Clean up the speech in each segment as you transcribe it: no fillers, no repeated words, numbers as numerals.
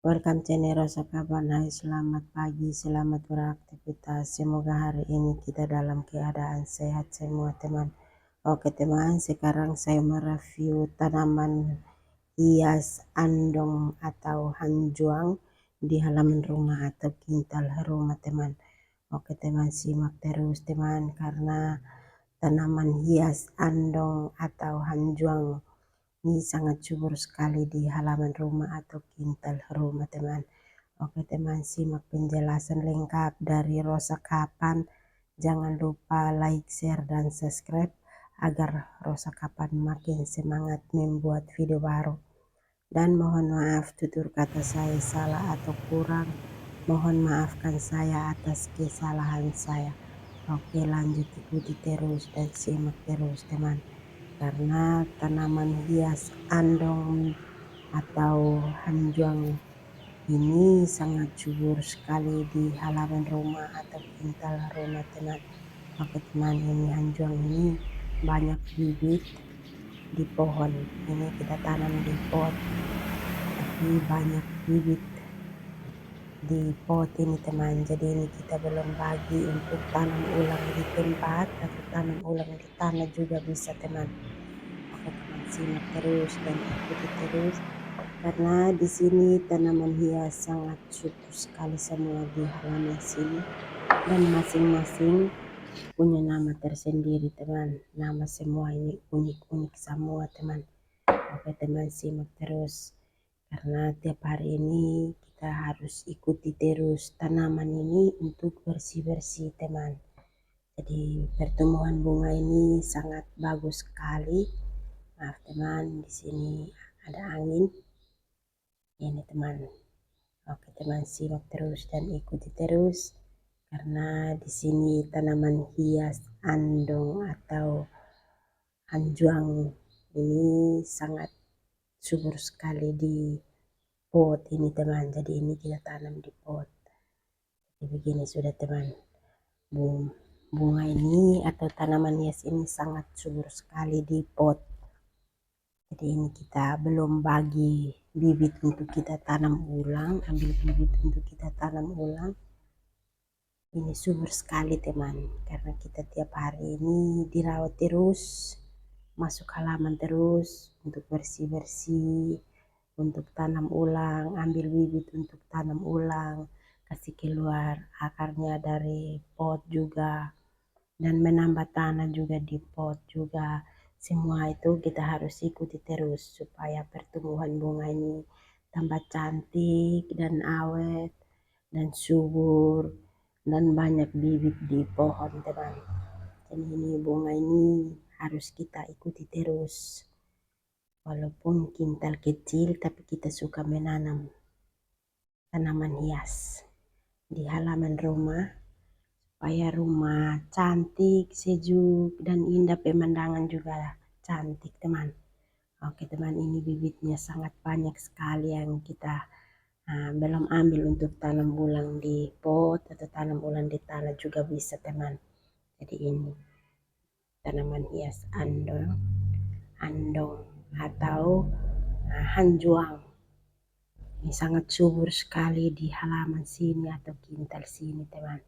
Welcome channel Rosa Kaban. Hai, selamat pagi, selamat beraktivitas. Semoga hari ini kita dalam keadaan sehat semua teman. Oke teman, sekarang saya mereview tanaman hias andong atau hanjuang di halaman rumah atau quintal rumah teman. Oke teman, simak terus teman, karena tanaman hias andong atau hanjuang ini sangat subur sekali di halaman rumah atau quintal rumah teman. Oke teman, simak penjelasan lengkap dari Rosa Kapan. Jangan lupa like, share, dan subscribe agar Rosa Kapan makin semangat membuat video baru. Dan mohon maaf tutur kata saya salah atau kurang. Mohon maafkan saya atas kesalahan saya. Oke, lanjut ikuti terus dan simak terus teman. Karena tanaman hias andong atau hanjuang ini sangat subur sekali di halaman rumah atau quintal rumah teman. Oke teman, ini hanjuang ini banyak bibit di pohon. Ini kita tanam di pot, tapi banyak bibit di pot ini teman. Jadi ini kita belum bagi untuk tanam ulang di tempat atau tanam ulang di tanah juga bisa teman. Oke teman, simak terus dan ikuti terus, karena di sini tanaman hias sangat subur sekali semua di halaman sini, dan masing-masing punya nama tersendiri teman. Nama semua ini unik-unik semua teman. Oke teman, simak terus, karena tiap hari ini kita harus ikuti terus tanaman ini untuk bersih-bersih teman. Jadi pertumbuhan bunga ini sangat bagus sekali. Maaf teman, di sini ada angin. Ini teman. Oke teman, simak terus dan ikuti terus, karena di sini tanaman hias andong atau hanjuang ini sangat subur sekali di pot ini teman. Jadi ini kita tanam di pot. Jadi begini sudah teman. Bunga ini atau tanaman hias ini sangat subur sekali di pot. Jadi ini kita belum bagi bibit untuk kita tanam ulang, ambil bibit untuk kita tanam ulang. Ini subur sekali teman, karena kita tiap hari ini dirawat terus, masuk halaman terus untuk bersih-bersih, untuk tanam ulang, ambil bibit untuk tanam ulang, kasih keluar akarnya dari pot juga, dan menambah tanah juga di pot juga. Semua itu kita harus ikuti terus supaya pertumbuhan bunga ini tambah cantik dan awet dan subur dan banyak bibit di pohon teman. Jadi ini bunga ini harus kita ikuti terus. Walaupun quintal kecil, tapi kita suka menanam tanaman hias di halaman rumah supaya rumah cantik, sejuk, dan indah, pemandangan juga cantik teman. Oke teman, ini bibitnya sangat banyak sekali yang kita belum ambil untuk tanam ulang di pot atau tanam ulang di tanah juga bisa teman. Jadi ini tanaman hias andong atau hanjuang. Ini sangat subur sekali di halaman sini atau quintal sini teman.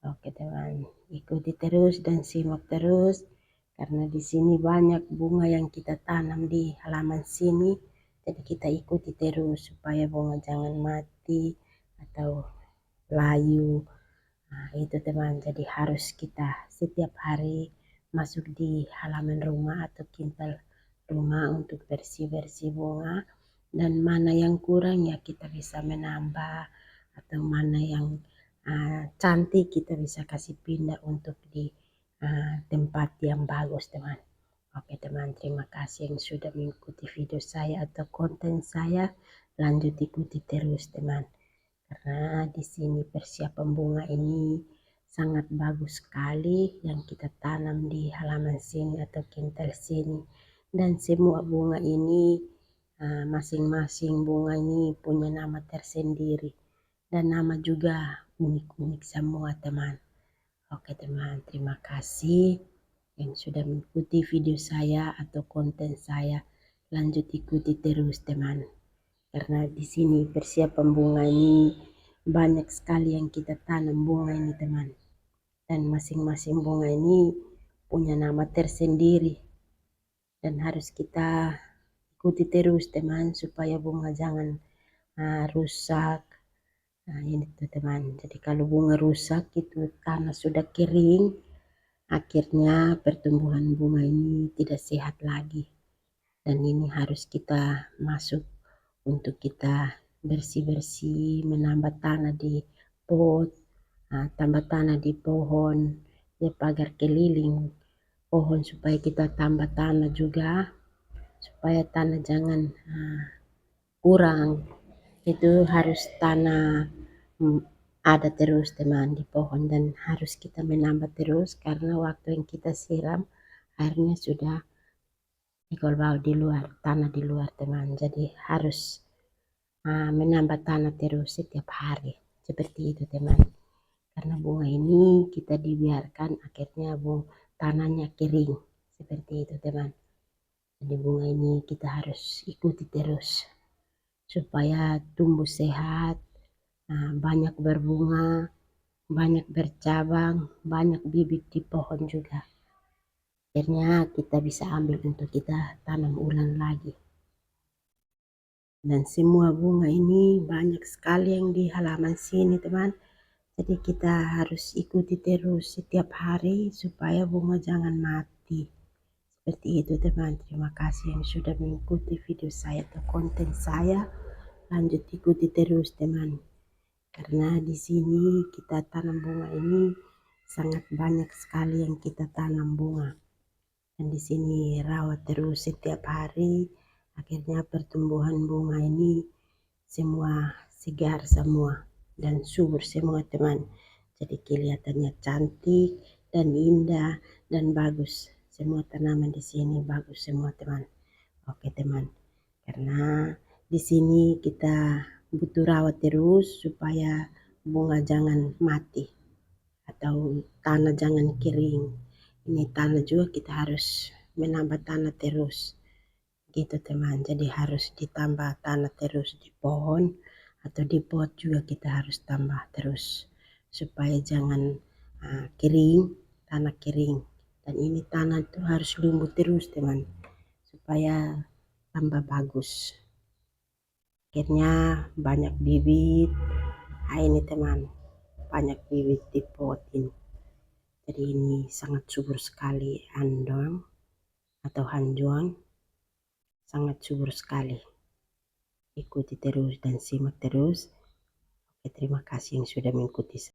Oke teman, ikuti terus dan simak terus, karena di sini banyak bunga yang kita tanam di halaman sini. Jadi kita ikuti terus supaya bunga jangan mati atau layu. Nah, itu teman, jadi harus kita setiap hari masuk di halaman rumah atau quintal rumah untuk bersih-bersih bunga, dan mana yang kurang ya kita bisa menambah, atau mana yang cantik kita bisa kasih pindah untuk di tempat yang bagus teman. Oke teman, terima kasih yang sudah mengikuti video saya atau konten saya. Lanjut ikuti terus teman, karena di sini persiapan bunga ini sangat bagus sekali yang kita tanam di halaman sini atau quintal sini. Dan semua bunga ini masing-masing bunga ini punya nama tersendiri, dan nama juga unik-unik semua teman. Oke teman, terima kasih yang sudah mengikuti video saya atau konten saya. Lanjut ikuti terus teman, karena di sini persiapan bunga ini banyak sekali yang kita tanam bunga ini teman, dan masing-masing bunga ini punya nama tersendiri dan harus kita ikuti terus teman supaya bunga jangan rusak. Nah ini tuh teman, jadi kalau bunga rusak itu tanah sudah kering, akhirnya pertumbuhan bunga ini tidak sehat lagi. Dan ini harus kita masuk untuk kita bersih-bersih, menambah tanah di pot, tambah tanah di pohon, ya pagar keliling pohon supaya kita tambah tanah juga, supaya tanah jangan kurang. Itu harus tanah ada terus teman di pohon, dan harus kita menambah terus karena waktu yang kita siram airnya sudah ikut bau di luar, tanah di luar teman. Jadi harus menambah tanah terus setiap hari. Seperti itu teman. Karena bunga ini kita dibiarkan akhirnya tanahnya kering. Seperti itu teman. Jadi bunga ini kita harus ikuti terus supaya tumbuh sehat, banyak berbunga, banyak bercabang, banyak bibit di pohon juga. Akhirnya kita bisa ambil untuk kita tanam ulang lagi. Dan semua bunga ini banyak sekali yang di halaman sini teman. Jadi kita harus ikuti terus setiap hari supaya bunga jangan mati. Seperti itu teman. Terima kasih yang sudah mengikuti video saya atau konten saya. Lanjut ikuti terus teman. Karena di sini kita tanam bunga ini sangat banyak sekali yang kita tanam bunga. Dan di sini rawat terus setiap hari. Akhirnya pertumbuhan bunga ini semua segar semua dan subur semua teman. Jadi kelihatannya cantik dan indah dan bagus. Semua tanaman di sini bagus semua teman. Oke teman, karena di sini kita butuh rawat terus supaya bunga jangan mati atau tanah jangan kering. Ini tanah juga kita harus menambah tanah terus. Gitu teman, jadi harus ditambah tanah terus di pohon atau di pot juga kita harus tambah terus supaya jangan kering, tanah kering. Dan ini tanah itu harus lumut terus teman supaya tambah bagus. Akhirnya banyak bibit. Ini teman, banyak bibit di pot ini. Jadi ini sangat subur sekali andong atau hanjuang, sangat subur sekali. Ikuti terus dan simak terus. Oke, terima kasih yang sudah mengikuti.